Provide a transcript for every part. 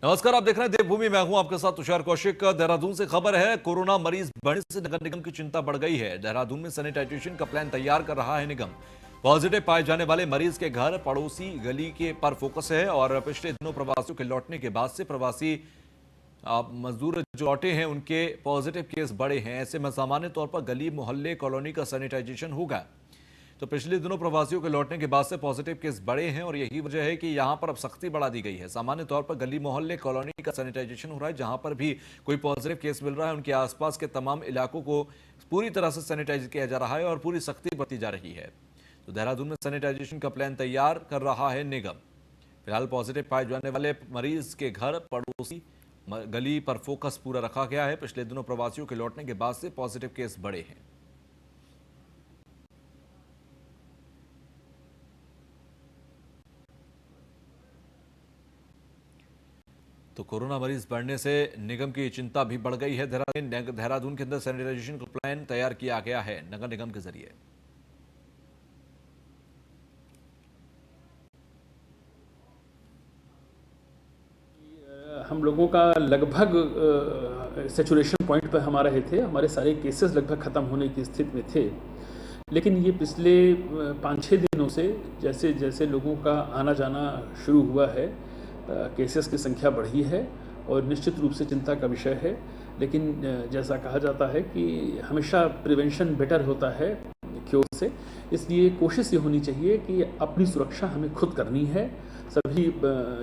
नमस्कार, आप देख रहे हैं देवभूमि। मैं हूं आपके साथ तुषार कौशिक। देहरादून से खबर है, कोरोना मरीज बढ़ने से नगर निगम की चिंता बढ़ गई है। देहरादून में सैनिटाइजेशन का प्लान तैयार कर रहा है निगम। पॉजिटिव पाए जाने वाले मरीज के घर पड़ोसी गली के पर फोकस है और पिछले दिनों प्रवासियों के लौटने के बाद से प्रवासी मजदूर जो लौटे हैं उनके पॉजिटिव केस बढ़े हैं। ऐसे में सामान्य तौर पर गली मोहल्ले कॉलोनी का सैनिटाइजेशन होगा। तो पिछले दिनों प्रवासियों के लौटने के बाद से पॉजिटिव केस बढ़े हैं और यही वजह है कि यहां पर अब सख्ती बढ़ा दी गई है। सामान्य तौर पर गली मोहल्ले कॉलोनी का सैनिटाइजेशन हो रहा है। जहां पर भी कोई पॉजिटिव केस मिल रहा है उनके आसपास के तमाम इलाकों को पूरी तरह से सैनिटाइज किया जा रहा है और पूरी सख्ती बरती जा रही है। तो देहरादून में सैनिटाइजेशन का प्लान तैयार कर रहा है निगम। फिलहाल पॉजिटिव पाए जाने वाले मरीज के घर पड़ोसी गली पर फोकस पूरा रखा गया है। पिछले दिनों प्रवासियों के लौटने के बाद से पॉजिटिव केस बढ़े हैं। तो कोरोना मरीज बढ़ने से निगम की चिंता भी बढ़ गई है। देहरादून के अंदर सैनिटाइजेशन का प्लान तैयार किया गया है नगर निगम के जरिए। हम लोगों का लगभग सेचुरेशन पॉइंट पर हमारा रहे थे। हमारे सारे केसेस लगभग ख़त्म होने की स्थिति में थे, लेकिन ये पिछले 5-6 दिनों से जैसे जैसे लोगों का आना जाना शुरू हुआ है, केसेस की संख्या बढ़ी है और निश्चित रूप से चिंता का विषय है। लेकिन जैसा कहा जाता है कि हमेशा प्रिवेंशन बेटर होता है क्योर से, इसलिए कोशिश ये होनी चाहिए कि अपनी सुरक्षा हमें खुद करनी है। सभी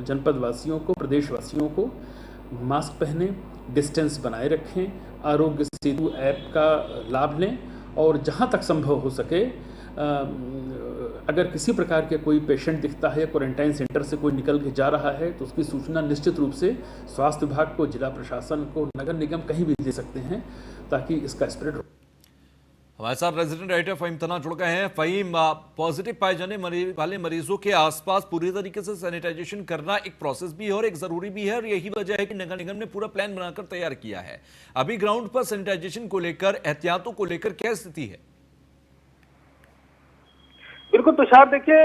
जनपद वासियों को, प्रदेशवासियों को मास्क पहनें, डिस्टेंस बनाए रखें, आरोग्य सेतु ऐप का लाभ लें और जहाँ तक संभव हो सके अगर किसी प्रकार के कोई पेशेंट दिखता है, क्वारंटाइन सेंटर से कोई निकल के जा रहा है तो उसकी सूचना निश्चित रूप से स्वास्थ्य विभाग को, जिला प्रशासन को, नगर निगम कहीं भी दे सकते हैं ताकि इसका स्प्रेड हो। हमारे साथ रेजिडेंट एडिटर फहीम तना जुड़ गए हैं। फहीम, पॉजिटिव पाए जाने वाले मरीजों के आसपास पूरी तरीके से सैनिटाइजेशन करना एक प्रोसेस भी है और एक जरूरी भी है और यही वजह है कि नगर निगम ने पूरा प्लान बनाकर तैयार किया है। अभी ग्राउंड पर सैनिटाइजेशन को लेकर, एहतियातों को लेकर क्या स्थिति है? बिल्कुल तुषार, देखिए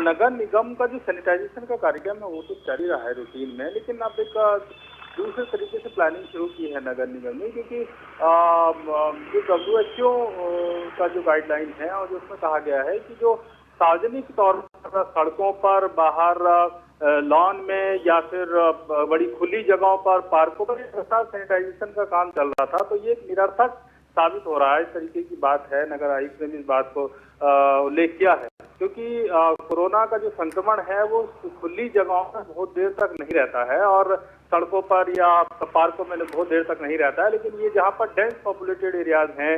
नगर निगम का जो सैनिटाइजेशन का कार्यक्रम है वो तो चल ही रहा है रूटीन में, लेकिन अब एक दूसरे तरीके से प्लानिंग शुरू की है नगर निगम ने, क्योंकि जो WHO का जो गाइडलाइन है और जो उसमें कहा गया है कि जो सार्वजनिक तौर पर सड़कों पर, बाहर लॉन में या फिर बड़ी खुली जगहों पर, पार्कों पर सैनिटाइजेशन का काम चल रहा था, तो ये एक निरर्थक साबित हो रहा है। इस तरीके की बात है, नगर आयुक्त ने भी इस बात को उल्लेख किया है, क्योंकि कोरोना का जो संक्रमण है वो खुली जगहों पर बहुत देर तक नहीं रहता है और सड़कों पर या पार्कों में बहुत देर तक नहीं रहता है। लेकिन ये जहाँ पर डेंस पॉपुलेटेड एरियाज हैं,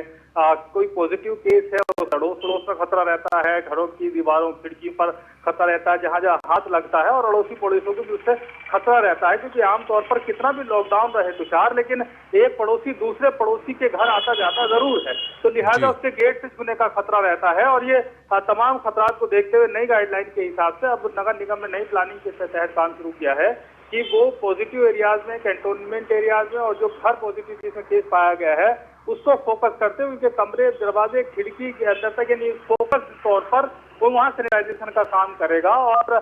कोई पॉजिटिव केस है तो अड़ोस पड़ोस पर खतरा रहता है, घरों की दीवारों, खिड़की पर खतरा रहता है, जहाँ जहाँ हाथ लगता है, और अड़ोसी पड़ोसियों को भी उससे खतरा रहता है। क्योंकि आमतौर पर कितना भी लॉकडाउन रहे तुषार, लेकिन एक पड़ोसी दूसरे पड़ोसी के घर आता जाता जरूर है, तो लिहाजा उसके गेट से छूने का खतरा रहता है। और ये तमाम खतरा को देखते हुए नई गाइडलाइन के हिसाब से अब नगर निगम ने नई प्लानिंग के तहत काम शुरू किया है कि वो पॉजिटिव एरियाज में, कैंटोनमेंट एरियाज में और जो घर पॉजिटिव जिसमें केस पाया गया है उसको फोकस करते हुए उनके कमरे, दरवाजे, खिड़की के अंदर तक, यानी फोकस तौर पर वो वहाँ सैनिटाइजेशन का काम करेगा और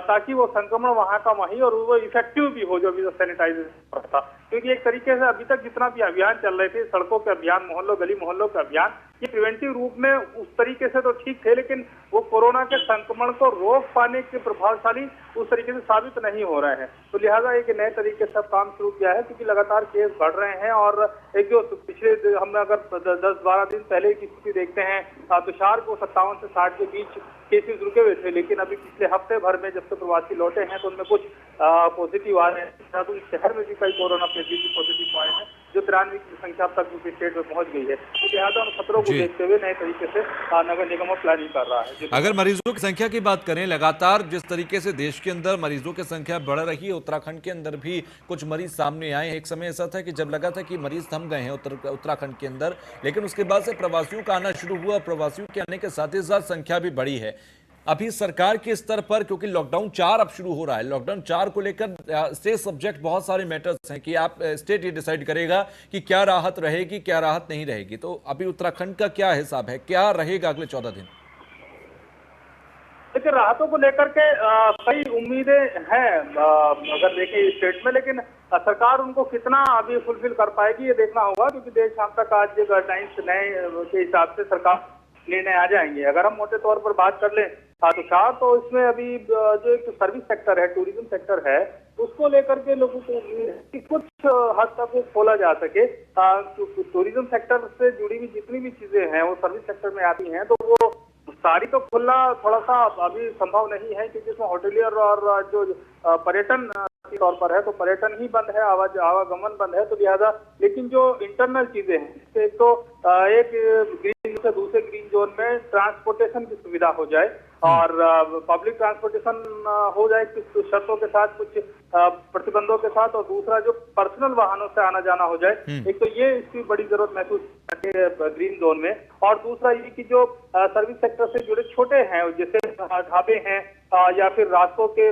ताकि वो संक्रमण वहाँ का वहीं और वो इफेक्टिव भी हो जो भी सैनिटाइजेशन था। क्योंकि एक तरीके से अभी तक जितना भी अभियान चल रहे थे, सड़कों के अभियान, मोहल्लों गली मोहल्लों के अभियान, ये प्रिवेंटिव रूप में उस तरीके से तो ठीक थे, लेकिन वो कोरोना के संक्रमण को रोक पाने के प्रभावशाली उस तरीके से साबित नहीं हो रहे हैं। तो लिहाजा एक नए तरीके से काम शुरू किया है, क्योंकि लगातार केस बढ़ रहे हैं। और एक जो पिछले हम अगर 10-12 दिन पहले की स्थिति देखते हैं, तुषार को 57 से 60 के बीच केसेस रुके हुए थे, लेकिन अभी पिछले हफ्ते भर में जब से प्रवासी लौटे हैं तो उनमें कुछ पॉजिटिव आ रहे हैं। तो इस शहर में भी कई कोरोना पॉजिटिव आए हैं, जो 93 की संख्या तक स्टेट में पहुंच गई है। तो लिहाजा उन खतरों को देखते हुए नए तरीके से नगर निगम प्लानिंग कर रहा है। अगर मरीजों की संख्या की बात करें, लगातार जिस तरीके से देश के अंदर मरीजों की संख्या बढ़ रही है, उत्तराखंड के अंदर भी कुछ मरीज सामने आए। एक समय ऐसा था कि जब लगा था कि मरीज थम गए हैं उत्तराखंड के अंदर, लेकिन उसके बाद से प्रवासियों का आना शुरू हुआ। प्रवासियों के आने के साथ ही साथ संख्या भी बढ़ी है। अभी सरकार के स्तर पर, क्योंकि लॉकडाउन 4 अब शुरू हो रहा है, लॉकडाउन 4 को लेकर स्टेट सब्जेक्ट बहुत सारे मैटर्स हैं कि आप स्टेट ये डिसाइड करेगा कि क्या राहत रहेगी, क्या राहत नहीं रहेगी। तो अभी उत्तराखंड का क्या हिसाब है, क्या रहेगा अगले 14 दिन? देखिए राहतों को लेकर के कई उम्मीदें हैं अगर देखें स्टेट में, लेकिन सरकार उनको कितना अभी फुलफिल कर पाएगी ये देखना होगा, क्योंकि देर शाम तक आज गाइडलाइंस नए के हिसाब से सरकार निर्णय आ जाएंगे। अगर हम मोटे तौर पर बात कर लें तुषार, तो इसमें अभी जो एक सर्विस सेक्टर है, टूरिज्म सेक्टर है, उसको लेकर के लोगों को कि कुछ हद तक वो खोला जा सके। टूरिज्म सेक्टर से जुड़ी हुई जितनी भी चीजें हैं वो सर्विस सेक्टर में आती हैं, तो वो सारी तो खुलना थोड़ा सा अभी संभव नहीं है, क्योंकि इसमें होटलियर और जो पर्यटन के तौर पर है तो पर्यटन ही बंद है, आवागमन बंद है, तो लिहाजा लेकिन जो इंटरनल चीजें हैं, एक तो एक ग्रीन से दूसरे ग्रीन जोन में ट्रांसपोर्टेशन की सुविधा हो जाए और पब्लिक ट्रांसपोर्टेशन हो जाए कुछ शर्तों के साथ, कुछ प्रतिबंधों के साथ, और दूसरा जो पर्सनल वाहनों से आना जाना हो जाए। एक तो ये इसकी बड़ी जरूरत महसूस ग्रीन जोन में, और दूसरा ये कि जो सर्विस सेक्टर से जुड़े छोटे हैं जैसे ढाबे हैं या फिर रास्तों के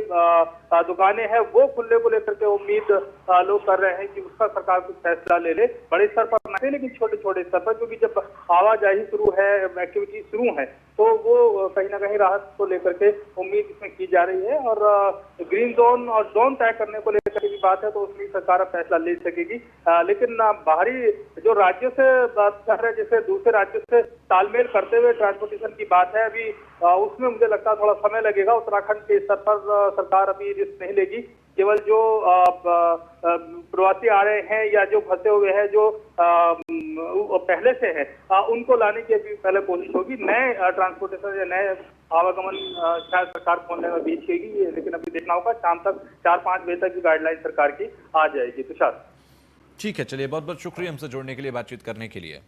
दुकानें हैं, वो खुलने को लेकर के उम्मीद लोग कर रहे हैं कि उसका सरकार कुछ फैसला ले ले, बड़े स्तर पर नहीं लेकिन छोटे छोटे स्तर पर, क्योंकि जब आवाजाही शुरू है, एक्टिविटी शुरू है, तो वो कहीं ना कहीं राहत को लेकर के उम्मीद इसमें की जा रही है। और ग्रीन जोन और जोन तय करने को लेकर की बात है तो उसमें सरकार फैसला ले सकेगी, लेकिन बाहरी जो राज्यों से बात कर रहे हैं, जैसे दूसरे राज्यों से तालमेल करते हुए ट्रांसपोर्टेशन की बात है, अभी उसमें मुझे लगता है थोड़ा समय लगेगा। उत्तराखंड के स्तर पर सरकार अभी रिस्क नहीं लेगी, केवल जो प्रवासी आ रहे हैं या जो फंसे हुए हैं, जो पहले से है, उनको लाने की अभी पहले कोशिश होगी। नए ट्रांसपोर्टेशन या नए आवागमन शायद सरकार खोलने में बीच होगी, लेकिन अभी देखना होगा। शाम तक 4-5 बजे तक की गाइडलाइन सरकार की आ जाएगी। तुषार, ठीक है, चलिए, बहुत बहुत शुक्रिया हमसे जुड़ने के लिए, बातचीत करने के लिए।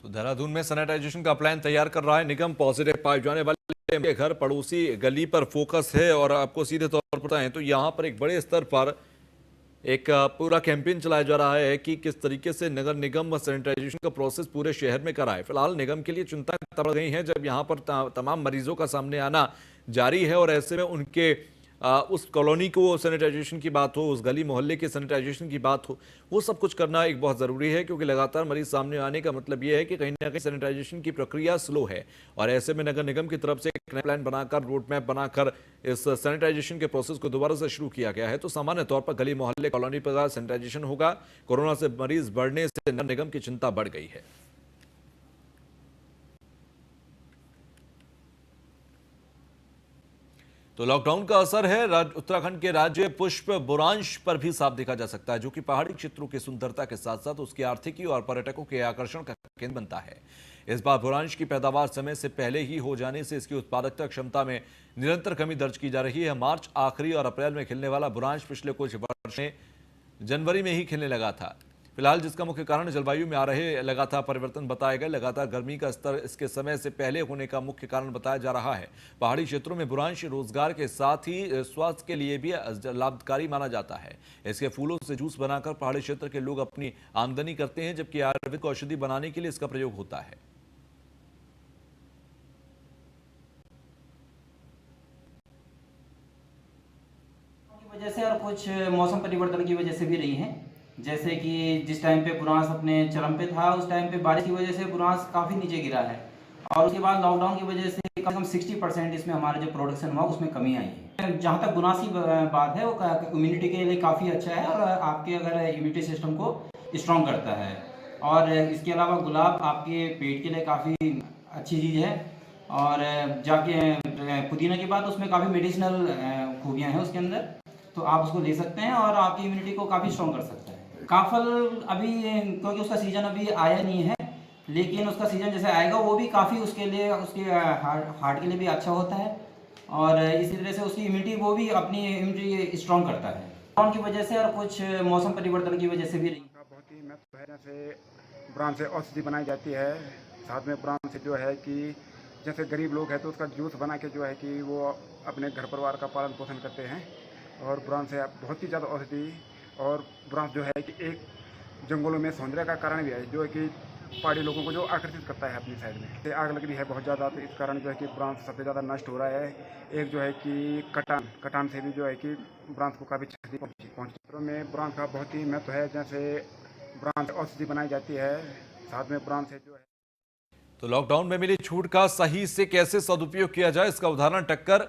तो देहरादून में सैनिटाइजेशन का प्लान तैयार कर रहा है निगम। पॉजिटिव पाए जाने वाले के घर पड़ोसी गली पर फोकस है, और आपको सीधे तौर पर बताएं तो यहां पर एक बड़े स्तर पर एक पूरा कैंपेन चलाया जा रहा है कि किस तरीके से नगर निगम सैनिटाइजेशन का प्रोसेस पूरे शहर में कराए। फिलहाल निगम के लिए चिंता बढ़ गई है जब यहां पर तमाम मरीजों का सामने आना जारी है, और ऐसे में उनके उस कॉलोनी को सैनिटाइजेशन की बात हो, उस गली मोहल्ले के सैनिटाइजेशन की बात हो, वो सब कुछ करना एक बहुत ज़रूरी है, क्योंकि लगातार मरीज सामने आने का मतलब ये है कि कहीं ना कहीं सैनिटाइजेशन की प्रक्रिया स्लो है। और ऐसे में नगर निगम की तरफ से एक नया प्लान बनाकर, रोड मैप बनाकर इस सैनिटाइजेशन के प्रोसेस को दोबारा से शुरू किया गया है। तो सामान्य तौर पर गली मोहल्ले कॉलोनी पर सैनिटाइजेशन होगा। कोरोना से मरीज बढ़ने से नगर निगम की चिंता बढ़ गई है। तो लॉकडाउन का असर है उत्तराखंड के राज्य पुष्प बुरांश पर भी साफ देखा जा सकता है, जो कि पहाड़ी क्षेत्रों की सुंदरता के साथ साथ उसकी आर्थिकी और पर्यटकों के आकर्षण का केंद्र बनता है। इस बार बुरांश की पैदावार समय से पहले ही हो जाने से इसकी उत्पादकता क्षमता में निरंतर कमी दर्ज की जा रही है। मार्च आखिरी और अप्रैल में खिलने वाला बुरांश पिछले कुछ वर्ष में जनवरी में ही खिलने लगा था। फिलहाल जिसका मुख्य कारण जलवायु में आ रहे लगातार परिवर्तन बताए गए। लगातार गर्मी का स्तर इसके समय से पहले होने का मुख्य कारण बताया जा रहा है। पहाड़ी क्षेत्रों में बुरांश रोजगार के साथ ही स्वास्थ्य के लिए भी लाभकारी माना जाता है। इसके फूलों से जूस बनाकर पहाड़ी क्षेत्र के लोग अपनी आमदनी करते हैं, जबकि आयुर्वेदिक औषधि बनाने के लिए इसका प्रयोग होता है। वजह से और कुछ मौसम परिवर्तन की वजह से भी रही हैं। जैसे कि जिस टाइम पे बुरांश अपने चरम पे था, उस टाइम पे बारिश की वजह से बुरांश काफ़ी नीचे गिरा है, और उसके बाद लॉकडाउन की वजह से कम से कम 60% इसमें हमारा जो प्रोडक्शन हुआ उसमें कमी आई है। जहाँ तक बुरांश की बात है, वो इम्यूनिटी के लिए काफ़ी अच्छा है, और आपके अगर इम्यूनिटी सिस्टम को स्ट्रॉन्ग करता है। और इसके अलावा गुलाब आपके पेट के लिए काफ़ी अच्छी चीज़ है। और जाके पुदीना की बात, उसमें काफ़ी मेडिसिनल खूबियाँ हैं उसके अंदर, तो आप उसको ले सकते हैं और आपकी इम्यूनिटी को काफ़ी स्ट्रॉन्ग कर सकता है। काफल अभी क्योंकि उसका सीजन अभी आया नहीं है, लेकिन उसका सीजन जैसे आएगा वो भी काफ़ी उसके लिए, उसके हार्ट के लिए भी अच्छा होता है, और इसी तरह से उसकी इम्यूनिटी, वो भी अपनी इम्यूनिटी स्ट्रॉन्ग करता है। लॉकडाउन की वजह से और कुछ मौसम परिवर्तन की वजह से भी रही। बहुत ही महत्व है। जैसे बुरांश से औषधि बनाई जाती है, साथ में बुरांश से जो है कि जैसे गरीब लोग हैं तो उसका जूस बना के जो है कि वो अपने घर परिवार का पालन पोषण करते हैं। और बुरांश से बहुत ही ज़्यादा औषधि, और बुरांश जो है कि एक जंगलों में सौंदर्य का कारण भी है, जो है कि पहाड़ी लोगों को जो आकर्षित करता है अपनी साइड में। ये आग लग रही है बहुत ज़्यादा, तो इस कारण जो है कि ब्रांच सबसे ज़्यादा नष्ट हो रहा है। एक जो है कि कटान से भी जो है कि ब्रांच को काफ़ी क्षति पहुँची। में ब्रांच का बहुत ही महत्व है। जैसे ब्रांच औषधि बनाई जाती है, साथ में ब्रांच से जो है। तो लॉकडाउन में मिली छूट का सही से कैसे सदुपयोग किया जाए, इसका उदाहरण टक्कर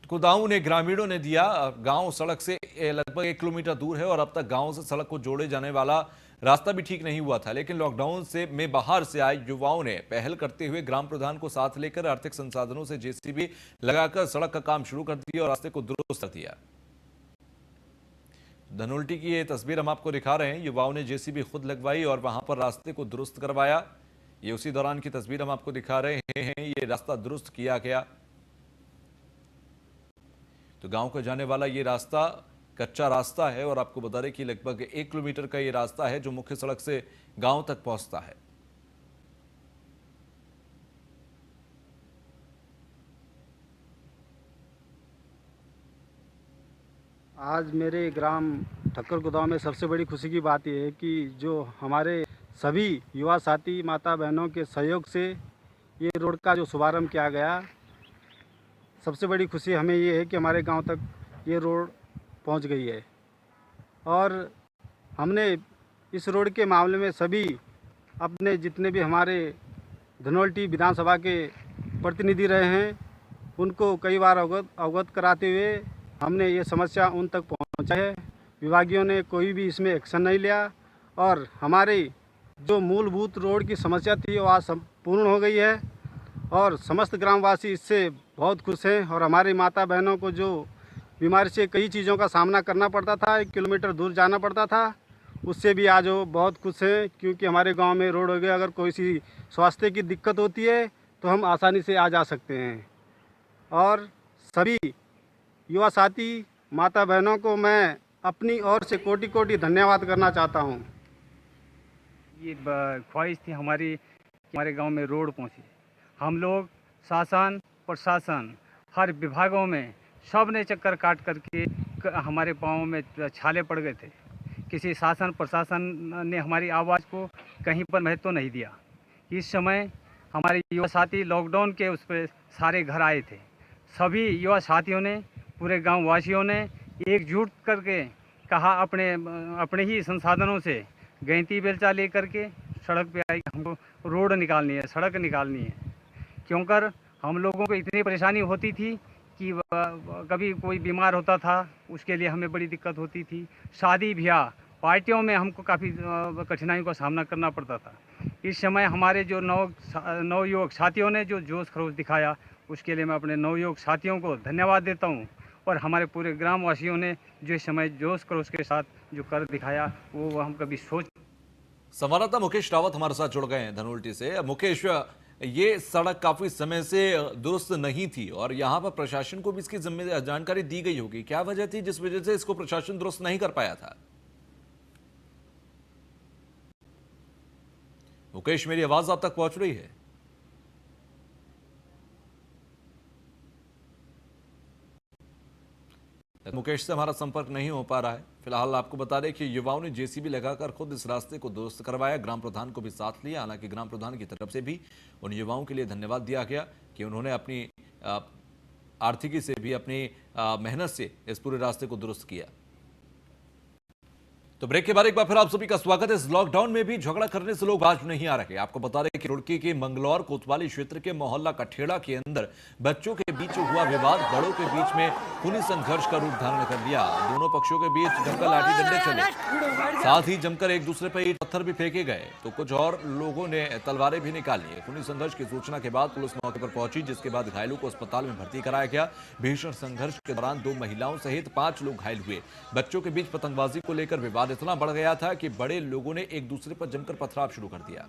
कुदाऊं ने ग्रामीणों ने दिया। गांव सड़क से लगभग 1 किलोमीटर दूर है और अब तक गांव से सड़क को जोड़े जाने वाला रास्ता भी ठीक नहीं हुआ था, लेकिन लॉकडाउन से में बाहर से आए युवाओं ने पहल करते हुए ग्राम प्रधान को साथ लेकर आर्थिक संसाधनों से जेसीबी लगाकर सड़क का काम शुरू कर दिया और रास्ते को दुरुस्त कर दिया। धनोल्टी की ये तस्वीर हम आपको दिखा रहे हैं। युवाओं ने जेसीबी खुद लगवाई और वहां पर रास्ते को दुरुस्त करवाया। ये उसी दौरान की तस्वीर हम आपको दिखा रहे हैं। ये रास्ता दुरुस्त किया गया। तो गांव को जाने वाला ये रास्ता कच्चा रास्ता है और आपको बता दें कि लगभग 1 किलोमीटर का ये रास्ता है जो मुख्य सड़क से गांव तक पहुंचता है। आज मेरे ग्राम ठक्कर गुदाव में सबसे बड़ी खुशी की बात यह है कि जो हमारे सभी युवा साथी माता बहनों के सहयोग से ये रोड का जो शुभारंभ किया गया, सबसे बड़ी खुशी हमें ये है कि हमारे गांव तक ये रोड पहुंच गई है। और हमने इस रोड के मामले में सभी अपने जितने भी हमारे धनोल्टी विधानसभा के प्रतिनिधि रहे हैं उनको कई बार अवगत कराते हुए हमने ये समस्या उन तक पहुंचा है। विभागियों ने कोई भी इसमें एक्शन नहीं लिया और हमारे जो मूलभूत रोड की समस्या थी वो आज पूर्ण हो गई है और समस्त ग्रामवासी इससे बहुत खुश हैं। और हमारी माता बहनों को जो बीमारी से कई चीज़ों का सामना करना पड़ता था, 1 किलोमीटर दूर जाना पड़ता था, उससे भी आज वो बहुत खुश हैं क्योंकि हमारे गांव में रोड हो गया। अगर कोई सी स्वास्थ्य की दिक्कत होती है तो हम आसानी से आ जा सकते हैं। और सभी युवा साथी माता बहनों को मैं अपनी ओर से कोटि कोटि धन्यवाद करना चाहता हूं। ये ख्वाहिश थी हमारी कि हमारे गांव में रोड पहुंचे। हम लोग शासन प्रशासन हर विभागों में सब ने चक्कर काट करके हमारे पाँव में छाले पड़ गए थे। किसी शासन प्रशासन ने हमारी आवाज़ को कहीं पर महत्व नहीं दिया। इस समय हमारे युवा साथी लॉकडाउन के उस पर सारे घर आए थे। सभी युवा साथियों ने, पूरे गांव वासियों ने एकजुट करके कहा अपने ही संसाधनों से गैंती बेलचा ले करके सड़क पे आई, हमको रोड निकालनी है, सड़क निकालनी है। क्योंकि हम लोगों को इतनी परेशानी होती थी कि कभी कोई बीमार होता था उसके लिए हमें बड़ी दिक्कत होती थी। शादी ब्याह पार्टियों में हमको काफ़ी कठिनाइयों का सामना करना पड़ता था। इस समय हमारे जो नवयुवक साथियों ने जो जोश खरोश दिखाया उसके लिए मैं अपने नवयुवक साथियों को धन्यवाद देता हूं। और हमारे पूरे ग्रामवासियों ने जो इस समय जोश खरोश के साथ जो कर दिखाया वो हम कभी सोच। संवाददाता मुकेश रावत हमारे साथ जुड़ गए हैं धनोल्टी से। मुकेश, ये सड़क काफी समय से दुरुस्त नहीं थी और यहाँ पर प्रशासन को भी इसकी जानकारी दी गई होगी। क्या वजह थी जिस वजह से इसको प्रशासन दुरुस्त नहीं कर पाया था? मुकेश, मेरी आवाज आप तक पहुंच रही है? मुकेश से हमारा संपर्क नहीं हो पा रहा है। फिलहाल आपको बता दें कि युवाओं ने जेसीबी लगाकर खुद इस रास्ते को दुरुस्त करवाया। ग्राम प्रधान को भी साथ लिया। हालांकि ग्राम प्रधान की तरफ से भी उन युवाओं के लिए धन्यवाद दिया गया कि उन्होंने अपनी आर्थिकी से भी, अपनी मेहनत से इस पूरे रास्ते को दुरुस्त किया। तो ब्रेक के बाद एक बार फिर आप सभी का स्वागत है। इस लॉकडाउन में भी झगड़ा करने से लोग बाज नहीं आ रहे। आपको बता दें कि रुड़की के मंगलौर कोतवाली क्षेत्र के मोहल्ला कठेड़ा के अंदर बच्चों के बीच हुआ विवाद बड़ों के बीच में खूनी संघर्ष का रूप धारण कर लिया। दोनों पक्षों के बीच जमकर लाठी डंडे चले, साथ ही जमकर एक दूसरे पर ईंट पत्थर भी फेंके गए, तो कुछ और लोगों ने तलवारें भी निकाली। खूनी संघर्ष की सूचना के बाद पुलिस मौके पर पहुंची, जिसके बाद घायलों को अस्पताल में भर्ती कराया गया। भीषण संघर्ष के दौरान 2 महिलाओं सहित 5 लोग घायल हुए। बच्चों के बीच पतंगबाजी को लेकर विवाद इतना बढ़ गया था कि बड़े लोगों ने एक दूसरे पर जमकर पथराव शुरू कर दिया।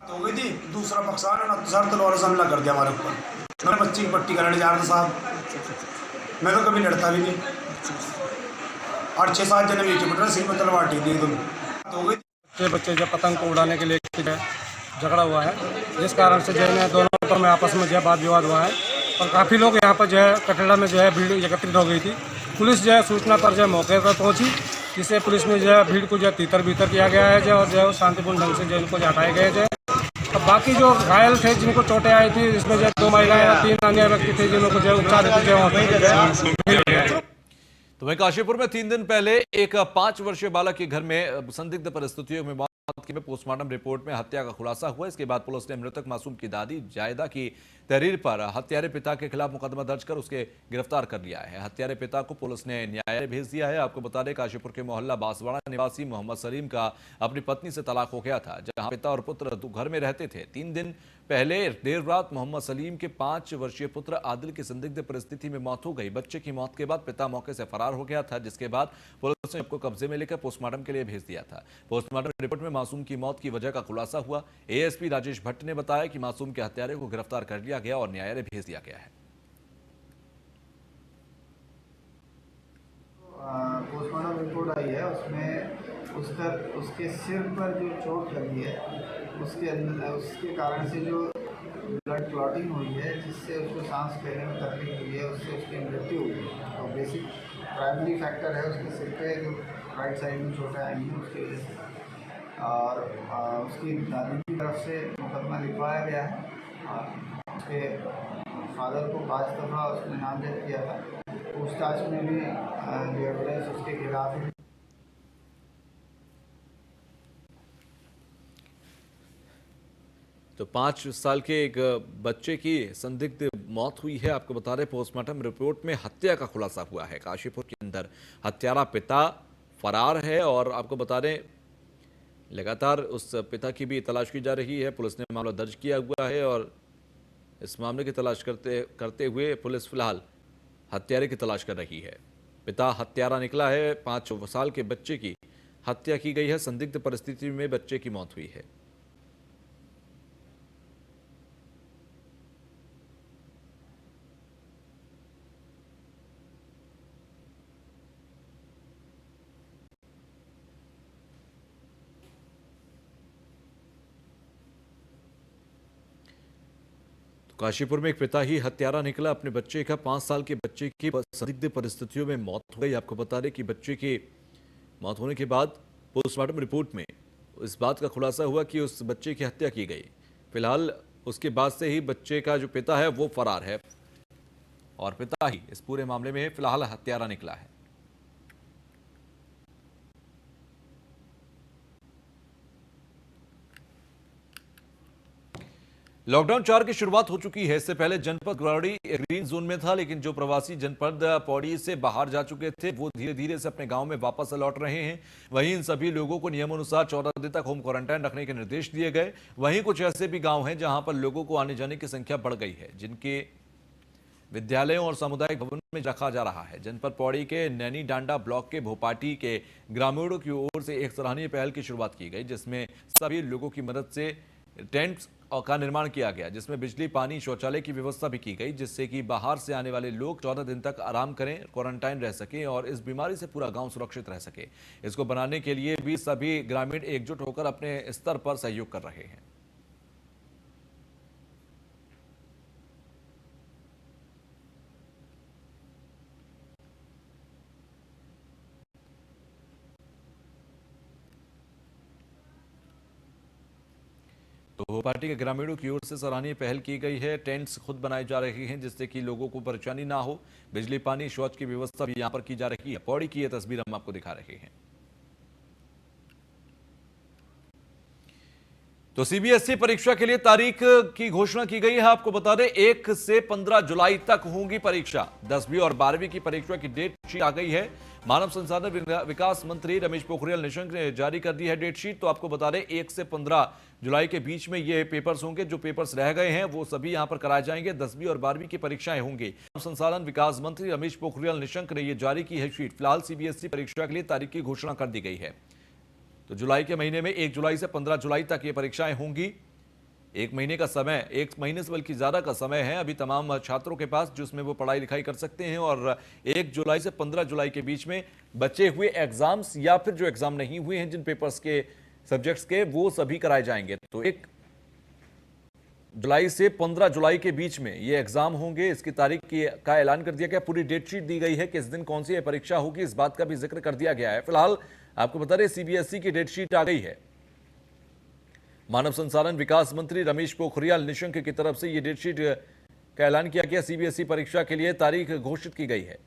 तो गई थी, दूसरा पक्ष तलवार से हमला कर दिया हमारे ऊपर। मैं बच्ची की पट्टी कराने जा रहा था साहब, मैं तो कभी लड़ता भी नहीं। 8-6-7 जने नीचे पड़ रहे, सिर पर तलवार टिक दी तुम। तो गई बच्चे जब पतंग को उड़ाने के लिए झगड़ा हुआ है, जिस कारण से जो है दोनों पर में आपस में जो वाद विवाद हुआ है और काफ़ी लोग यहाँ पर जो है कटड़ा में जो है भीड़ एकत्रित हो गई थी। पुलिस जो है सूचना पर जो है मौके पर पहुँची, जिससे पुलिस में जो है भीड़ को जो है तीतर बीतर किया गया है जो, और जो है शांतिपूर्ण ढंग से जो इनको हटाए गए जो है। और बाकी जो घायल थे जिनको चोटें आई थी, इसमें जो 2 महिलाएं और 3 अन्य व्यक्ति थे जिनको जो है उपचार हेतु जो है। तो वहीं काशीपुर में 3 दिन पहले एक 5 वर्षीय बालक के घर में संदिग्ध परिस्थितियों में मौत की पोस्टमार्टम रिपोर्ट में हत्या का खुलासा हुआ। इसके बाद पुलिस ने मृतक मासूम की दादी जायदा की तहरीर पर हत्यारे पिता के खिलाफ मुकदमा दर्ज कर उसके गिरफ्तार कर लिया है। हत्यारे पिता को पुलिस ने न्यायालय भेज दिया है। आपको बता दें, काशीपुर के मोहल्ला बांसवाड़ा निवासी मोहम्मद सलीम का अपनी पत्नी से तलाक हो गया था, जहां पिता और पुत्र घर में रहते थे। 3 दिन पहले देर रात मोहम्मद सलीम के 5 वर्षीय पुत्र आदिल की संदिग्ध परिस्थिति में मौत हो गई। बच्चे की मौत के बाद पिता मौके से फरार हो गया था, जिसके बाद पुलिस ने उसको कब्जे में लेकर पोस्टमार्टम के लिए भेज दिया था। पोस्टमार्टम रिपोर्ट में मासूम की मौत की वजह का खुलासा हुआ। एएसपी राजेश भट्ट ने बताया कि मासूम के हत्यारे को गिरफ्तार कर लिया गया और न्यायालय भेज दिया गया है। पोस्टमार्टम रिपोर्ट आई है, उसमें उसके सिर पर जो चोट लगी है उसके कारण से जो ब्लड क्लॉटिंग हुई है, जिससे उसको सांस लेने में तकलीफ हुई है, उससे उसकी मृत्यु हुई है। तो बेसिक प्राइमरी फैक्टर है उसके सिर पे जो राइट साइड में चोटें आई हैं उसकी वजह से। और उसकी दादी की तरफ से मुकदमा लिखवाया गया है और उसके फादर को 5 दफ़ा उसने नामजद किया था। पूछताछ में भी जो एविडेंस उसके खिलाफ है। तो 5 साल के एक बच्चे की संदिग्ध मौत हुई है। आपको बता रहे, पोस्टमार्टम रिपोर्ट में हत्या का खुलासा हुआ है। काशीपुर के अंदर हत्यारा पिता फरार है और आपको बता दें, लगातार उस पिता की भी तलाश की जा रही है। पुलिस ने मामला दर्ज किया हुआ है और इस मामले की तलाश करते हुए पुलिस फिलहाल हत्यारे की तलाश कर रही है। पिता हत्यारा निकला है। 5 साल के बच्चे की हत्या की गई है। संदिग्ध परिस्थिति में बच्चे की मौत हुई है। काशीपुर में एक पिता ही हत्यारा निकला। अपने बच्चे का 5 साल के बच्चे की संदिग्ध परिस्थितियों में मौत हो गई। आपको बता दें कि बच्चे की मौत होने के बाद पोस्टमार्टम रिपोर्ट में इस बात का खुलासा हुआ कि उस बच्चे की हत्या की गई। फिलहाल उसके बाद से ही बच्चे का जो पिता है वो फरार है और पिता ही इस पूरे मामले में फिलहाल हत्यारा निकला है। लॉकडाउन 4 की शुरुआत हो चुकी है। इससे पहले जनपद पौड़ी ग्रीन जोन में था, लेकिन जो प्रवासी जनपद पौड़ी से बाहर जा चुके थे वो धीरे धीरे से अपने गांव में वापस लौट रहे हैं। वहीं इन सभी लोगों को नियमानुसार 14 दिन तक होम क्वारंटाइन रखने के निर्देश दिए गए। वहीं कुछ ऐसे भी गांव हैं जहां पर लोगों को आने जाने की संख्या बढ़ गई है, जिनके विद्यालयों और सामुदायिक भवन में रखा जा रहा है। जनपद पौड़ी के नैनी डांडा ब्लॉक के भोपाटी के ग्रामीणों की ओर से एक सराहनीय पहल की शुरुआत की गई, जिसमें सभी लोगों की मदद से टेंट्स का निर्माण किया गया, जिसमें बिजली, पानी, शौचालय की व्यवस्था भी की गई, जिससे कि बाहर से आने वाले लोग 14 दिन तक आराम करें, क्वारंटाइन रह सकें और इस बीमारी से पूरा गांव सुरक्षित रह सके। इसको बनाने के लिए भी सभी ग्रामीण एकजुट होकर अपने स्तर पर सहयोग कर रहे हैं। तो पार्टी के ग्रामीणों की ओर से सराहनीय पहल की गई है। टेंट्स खुद बनाए जा रहे हैं, जिससे कि लोगों को परेशानी ना हो। बिजली, पानी, शौच की व्यवस्था भी यहां पर की जा रही है। पौड़ी की यह तस्वीर हम आपको दिखा रहे हैं। तो सीबीएसई परीक्षा के लिए तारीख की घोषणा की गई है। आपको बता दें 1 से 15 जुलाई तक होंगी परीक्षा। 10वीं और 12वीं की परीक्षा की डेट शीट आ गई है। मानव संसाधन विकास मंत्री रमेश पोखरियाल निशंक ने जारी कर दी है डेट शीट। तो आपको बता दें 1 से 15 जुलाई के बीच में ये पेपर्स होंगे। जो पेपर्स रह गए हैं वो सभी यहां पर कराए जाएंगे। 10वीं और 12वीं की परीक्षाएं होंगी। मानव संसाधन विकास मंत्री रमेश पोखरियाल निशंक ने यह जारी की है शीट। फिलहाल सीबीएसई परीक्षा के लिए तारीख की घोषणा कर दी गई है। तो जुलाई के महीने में 1 जुलाई से 15 जुलाई तक ये परीक्षाएं होंगी। 1 महीने का समय, 1 महीने से बल्कि ज्यादा का समय है अभी तमाम छात्रों के पास, जिसमें वो पढ़ाई लिखाई कर सकते हैं। और 1 जुलाई से 15 जुलाई के बीच में बचे हुए एग्जाम्स या फिर जो एग्जाम नहीं हुए हैं जिन पेपर्स के सब्जेक्ट्स के, वो सभी कराए जाएंगे। तो एक जुलाई से 15 जुलाई के बीच में ये एग्जाम होंगे। इसकी तारीख का ऐलान कर दिया गया। पूरी डेट शीट दी गई है किस दिन कौन सी परीक्षा होगी, इस बात का भी जिक्र कर दिया गया है। फिलहाल आपको बता दें सीबीएसई की डेट शीट आ गई है। मानव संसाधन विकास मंत्री रमेश पोखरियाल निशंक की तरफ से ये डेट शीट का ऐलान किया गया। सीबीएसई परीक्षा के लिए तारीख घोषित की गई है।